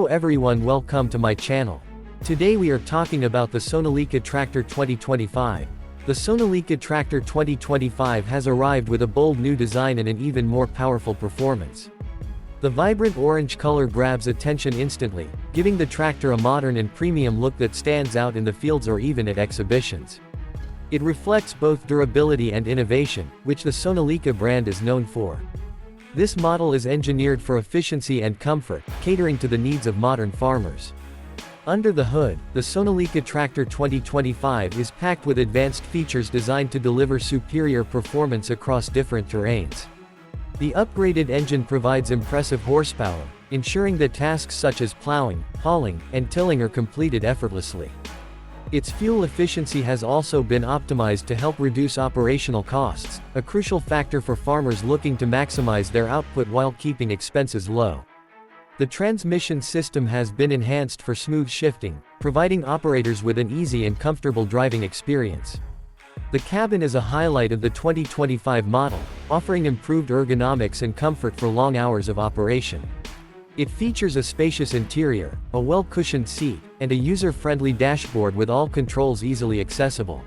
everyone, welcome to my channel. Today we are talking about the Sonalika Tractor 2025. The Sonalika Tractor 2025 has arrived with a bold new design and an even more powerful performance. The vibrant orange color grabs attention instantly, giving the tractor a modern and premium look that stands out in the fields or even at exhibitions. It reflects both durability and innovation, which the Sonalika brand is known for. This model is engineered for efficiency and comfort, catering to the needs of modern farmers. Under the hood, the Sonalika Tractor 2025 is packed with advanced features designed to deliver superior performance across different terrains. The upgraded engine provides impressive horsepower, ensuring that tasks such as plowing, hauling, and tilling are completed effortlessly. Its fuel efficiency has also been optimized to help reduce operational costs, a crucial factor for farmers looking to maximize their output while keeping expenses low. The transmission system has been enhanced for smooth shifting, providing operators with an easy and comfortable driving experience. The cabin is a highlight of the 2025 model, offering improved ergonomics and comfort for long hours of operation. It features a spacious interior, a well-cushioned seat, and a user-friendly dashboard with all controls easily accessible.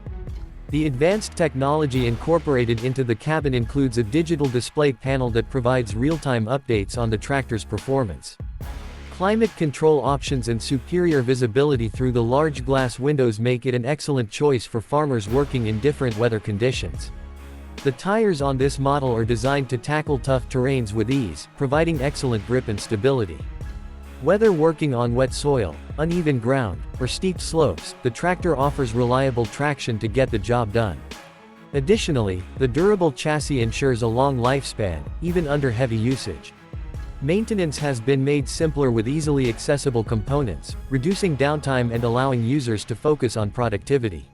The advanced technology incorporated into the cabin includes a digital display panel that provides real-time updates on the tractor's performance. Climate control options and superior visibility through the large glass windows make it an excellent choice for farmers working in different weather conditions. The tires on this model are designed to tackle tough terrains with ease, providing excellent grip and stability. Whether working on wet soil, uneven ground, or steep slopes, the tractor offers reliable traction to get the job done. Additionally, the durable chassis ensures a long lifespan, even under heavy usage. Maintenance has been made simpler with easily accessible components, reducing downtime and allowing users to focus on productivity.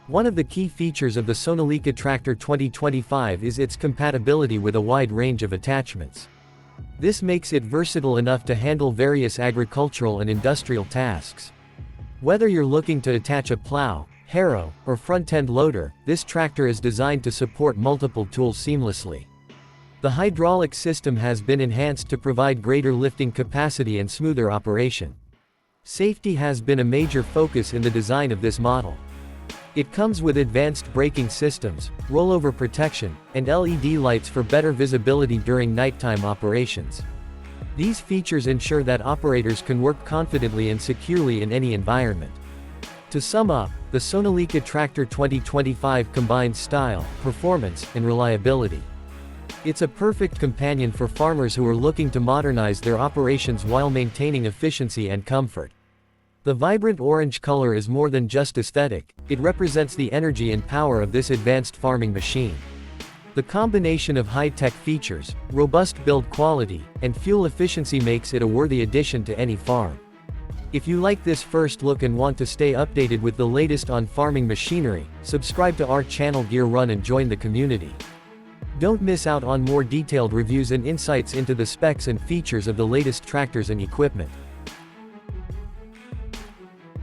One of the key features of the Sonalika Tractor 2025 is its compatibility with a wide range of attachments. This makes it versatile enough to handle various agricultural and industrial tasks. Whether you're looking to attach a plow, harrow, or front-end loader, this tractor is designed to support multiple tools seamlessly. The hydraulic system has been enhanced to provide greater lifting capacity and smoother operation. Safety has been a major focus in the design of this model. It comes with advanced braking systems, rollover protection, and LED lights for better visibility during nighttime operations. These features ensure that operators can work confidently and securely in any environment. To sum up, the Sonalika Tractor 2025 combines style, performance, and reliability. It's a perfect companion for farmers who are looking to modernize their operations while maintaining efficiency and comfort. The vibrant orange color is more than just aesthetic, it represents the energy and power of this advanced farming machine. The combination of high-tech features, robust build quality, and fuel efficiency makes it a worthy addition to any farm. If you like this first look and want to stay updated with the latest on farming machinery, subscribe to our channel Gear Run and join the community. Don't miss out on more detailed reviews and insights into the specs and features of the latest tractors and equipment.